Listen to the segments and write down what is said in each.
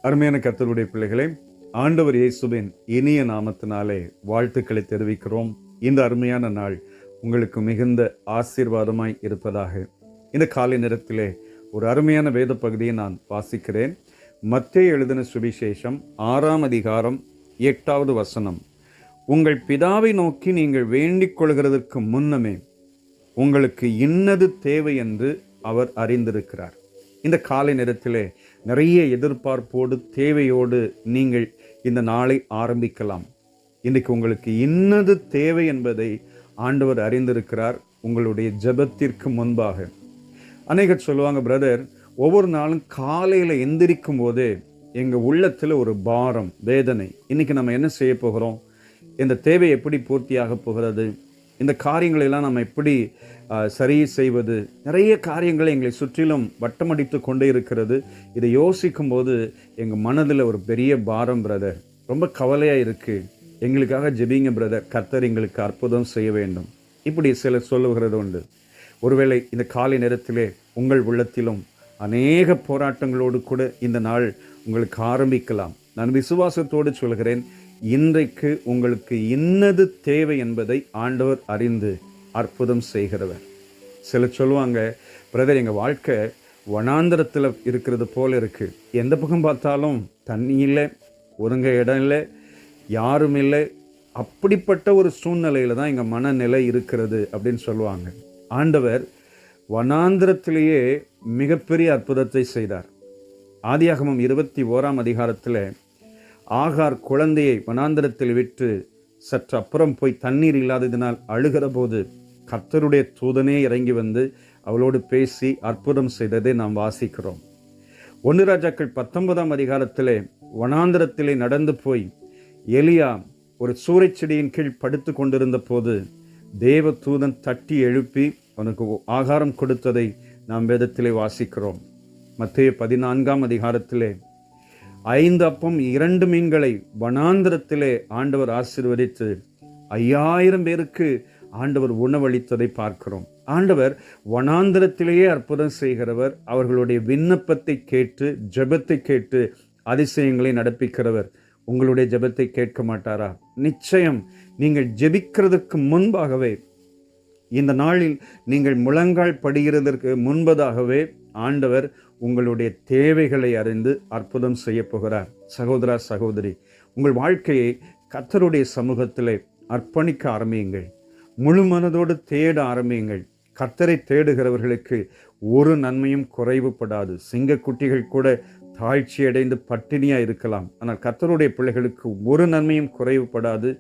அருமையான கர்த்தருடைய பிள்ளைகளே, ஆண்டவர் இயேசுவின் இனிய நாமத்தினாலே வாழ்த்துக்களை தெரிவிக்கிறோம். இந்த அருமையான நாள் உங்களுக்கு மிகுந்த ஆசீர்வாதமாய் இருப்பதாக. இந்த காலை நேரத்திலே ஒரு அருமையான வேத பகுதியை நான் வாசிக்கிறேன். மத்தேயு எழுதின சுவிசேஷம் 6ஆம் அதிகாரம் 8வது வசனம். உங்கள் பிதாவை நோக்கி நீங்கள் வேண்டிக் கொள்கிறதற்கு முன்னமே உங்களுக்கு இன்னது தேவை என்று அவர் அறிந்திருக்கிறார். இந்த காலை நேரத்திலே நிறைய எதிர்பார்ப்போடு தேவையோடு நீங்கள் இந்த நாளை ஆரம்பிக்கலாம். இன்றைக்கு உங்களுக்கு இன்னது தேவை என்பதை ஆண்டவர் அறிந்திருக்கிறார். உங்களுடைய ஜெபத்திற்கு முன்பாக அநேகர் சொல்லுவாங்க, பிரதர், ஒவ்வொரு நாளும் காலையில் எந்திரிக்கும் போதே எங்கள் உள்ளத்தில் ஒரு பாரம், வேதனை. இன்றைக்கி நம்ம என்ன செய்ய போகிறோம்? இந்த தேவை எப்படி பூர்த்தியாக போகிறது? இந்த காரியங்களெல்லாம் நம்ம எப்படி சரி செய்வது? நிறைய காரியங்கள் எங்களை சுற்றிலும் வட்டமடித்து கொண்டே இருக்கிறது. இதை யோசிக்கும் போது எங்கள் மனதில் ஒரு பெரிய பாரம், பிரதர், ரொம்ப கவலையாக இருக்குது, எங்களுக்காக ஜெபிங்க பிரதர், கர்த்தர் எங்களுக்கு அற்புதம் செய்ய வேண்டும், இப்படி சிலர் சொல்லுகிறது உண்டு. ஒருவேளை இந்த காலை நேரத்திலே உங்கள் உள்ளத்திலும் அநேக போராட்டங்களோடு கூட இந்த நாள் உங்களுக்கு ஆரம்பிக்கலாம். நான் விசுவாசத்தோடு சொல்கிறேன், இன்றைக்கு உங்களுக்கு இன்னது தேவை என்பதை ஆண்டவர் அறிந்து அற்புதம் செய்கிறவர். சிலர் சொல்லுவாங்க, பிரதர், எங்கள் வாழ்க்கை வனாந்திரத்தில் இருக்கிறது போல் இருக்குது, எந்த பக்கம் பார்த்தாலும் தண்ணி இல்லை, ஒருங்க இடம் இல்லை, யாரும் இல்லை, அப்படிப்பட்ட ஒரு சூழ்நிலையில் தான் எங்கள் மனநிலை இருக்கிறது அப்படின்னு சொல்லுவாங்க. ஆண்டவர் வனாந்திரத்திலேயே மிகப்பெரிய அற்புதத்தை செய்தார். ஆதியாகமம் 21ஆம் அதிகாரத்தில் ஆகார் குழந்தையை வனாந்திரத்தில் விட்டு சற்று அப்புறம் போய் தண்ணீர் இல்லாததினால் அழுகிற போது கர்த்தருடைய தூதனே இறங்கி வந்து அவளோடு பேசி அற்புதம் செய்ததை நாம் வாசிக்கிறோம். 1 ராஜாக்கள் 19ஆம் அதிகாரத்திலே வனாந்திரத்திலே நடந்து போய் எலியா ஒரு சூறைச்செடியின் கீழ் படுத்து கொண்டிருந்த போது தேவ தூதன் தட்டி எழுப்பி அவனுக்கு ஆகாரம் கொடுத்ததை நாம் வேதத்திலே வாசிக்கிறோம். மத்தேயு 14ஆம் அதிகாரத்திலே 5 அப்பம் 2 மீன்களை வனாந்திரத்திலே ஆண்டவர் ஆசீர்வதித்து 5000 பேருக்கு ஆண்டவர் உணவளித்ததை பார்க்கிறோம். ஆண்டவர் வனாந்திரத்திலேயே அற்புதம் செய்கிறவர். அவர்களுடைய விண்ணப்பத்தை கேட்டு, ஜெபத்தை கேட்டு அதிசயங்களை நடப்பிக்கிறவர். உங்களுடைய ஜெபத்தை கேட்க மாட்டாரா? நிச்சயம். நீங்கள் ஜெபிக்கிறதுக்கு முன்பாகவே, இந்த நாளில் நீங்கள் முழங்கால் படிகிறதற்கு முன்பதாகவே ஆண்டவர் உங்களுடைய தேவைகளை அறிந்து அற்புதம் செய்ய போகிறார். சகோதரா, சகோதரி, உங்கள் வாழ்க்கையை கர்த்தருடைய சமூகத்திலே அர்ப்பணிக்க ஆரம்பியுங்கள். முழு மனதோடு தேட ஆரம்பியுங்கள். கர்த்தரை தேடுகிறவர்களுக்கு ஒரு நன்மையும் குறைவுபடாது. சிங்கக்குட்டிகள் கூட தாழ்ச்சி அடைந்து பட்டினியாக இருக்கலாம், ஆனால் கர்த்தருடைய பிள்ளைகளுக்கு ஒரு நன்மையும் குறைவுபடாது.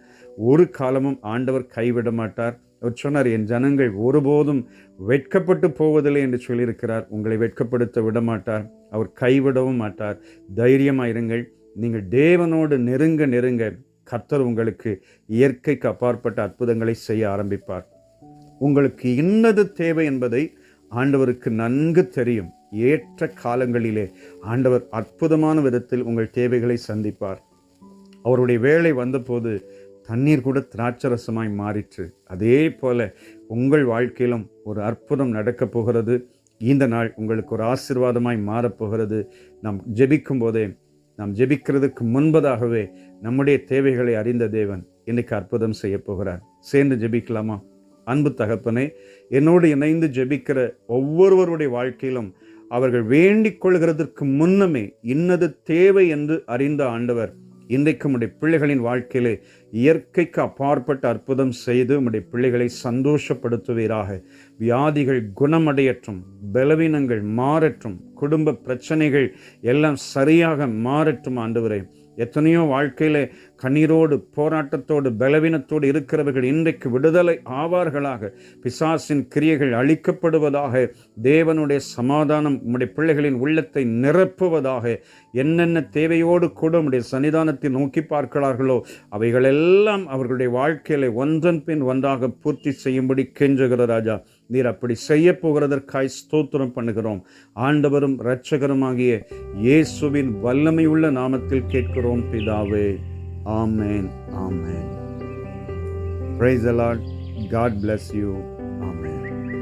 ஒரு காலமும் ஆண்டவர் கைவிட மாட்டார். அவர் சொன்னார், என் ஜனங்கள் ஒருபோதும் வெட்கப்பட்டு போவதில்லை என்று சொல்லியிருக்கிறார். உங்களை வெட்கப்படுத்த விட மாட்டார், அவர் கைவிடவும் மாட்டார். தைரியமாயிருங்கள். நீங்கள் தேவனோடு நெருங்க நெருங்க கர்த்தர் உங்களுக்கு இயற்கைக்கு அப்பாற்பட்ட அற்புதங்களை செய்ய ஆரம்பிப்பார். உங்களுக்கு இன்னது தேவை என்பதை ஆண்டவருக்கு நன்கு தெரியும். ஏற்ற காலங்களிலே ஆண்டவர் அற்புதமான விதத்தில் உங்கள் தேவைகளை சந்திப்பார். அவருடைய வேலை வந்தபோது தண்ணீர் கூட திராட்சரசமாய் மாறிற்று. அதே போல உங்கள் வாழ்க்கையிலும் ஒரு அற்புதம் நடக்கப் போகிறது. இந்த நாள் உங்களுக்கு ஒரு ஆசீர்வாதமாய் மாறப்போகிறது. நாம் ஜெபிக்கும் போதே, நாம் ஜெபிக்கிறதுக்கு முன்பதாகவே நம்முடைய தேவைகளை அறிந்த தேவன் இன்னைக்கு அற்புதம் செய்ய போகிறார். சேர்ந்து ஜெபிக்கலாமா? அன்பு தகப்பனே, என்னோடு இணைந்து ஜெபிக்கிற ஒவ்வொருவருடைய வாழ்க்கையிலும் அவர்கள் வேண்டிக் கொள்கிறதற்கு முன்னமே இன்னது தேவை என்று அறிந்த ஆண்டவர் இன்றைக்கு உம்முடைய பிள்ளைகளின் வாழ்க்கையிலே இயற்கைக்கு அப்பாற்பட்ட அற்புதம் செய்து உம்முடைய பிள்ளைகளை சந்தோஷப்படுத்துவீராக. வியாதிகள் குணமடையற்றும், பலவீனங்கள் மாறற்றும், குடும்ப பிரச்சனைகள் எல்லாம் சரியாக மாறற்றும். ஆண்டவரே, எத்தனையோ வாழ்க்கையிலே கண்ணீரோடு, போராட்டத்தோடு, பலவீனத்தோடு இருக்கிறவர்கள் இன்றைக்கு விடுதலை ஆவார்களாக. பிசாசின் கிரியைகள் அழிக்கப்படுவதாக. தேவனுடைய சமாதானம் உம்முடைய பிள்ளைகளின் உள்ளத்தை நிரப்புவதாக. என்னென்ன தேவையோடு கூட உம்முடைய சன்னிதானத்தை நோக்கி பார்க்கிறார்களோ அவைகளெல்லாம் அவர்களுடைய வாழ்க்கையில ஒன்றன் பின் ஒன்றாக பூர்த்தி செய்யும்படி கெஞ்சுகிற ராஜா, நீர் அப்படி செய்ய போகிறதற்காய் ஸ்தோத்திரம் பண்ணுகிறோம். ஆண்டவரும் இரட்சகருமாகிய இயேசுவின் வல்லமை உள்ள நாமத்தில் கேட்கிறோம் பிதாவே. ஆமென், ஆமென். Praise the Lord. God bless you. Amen.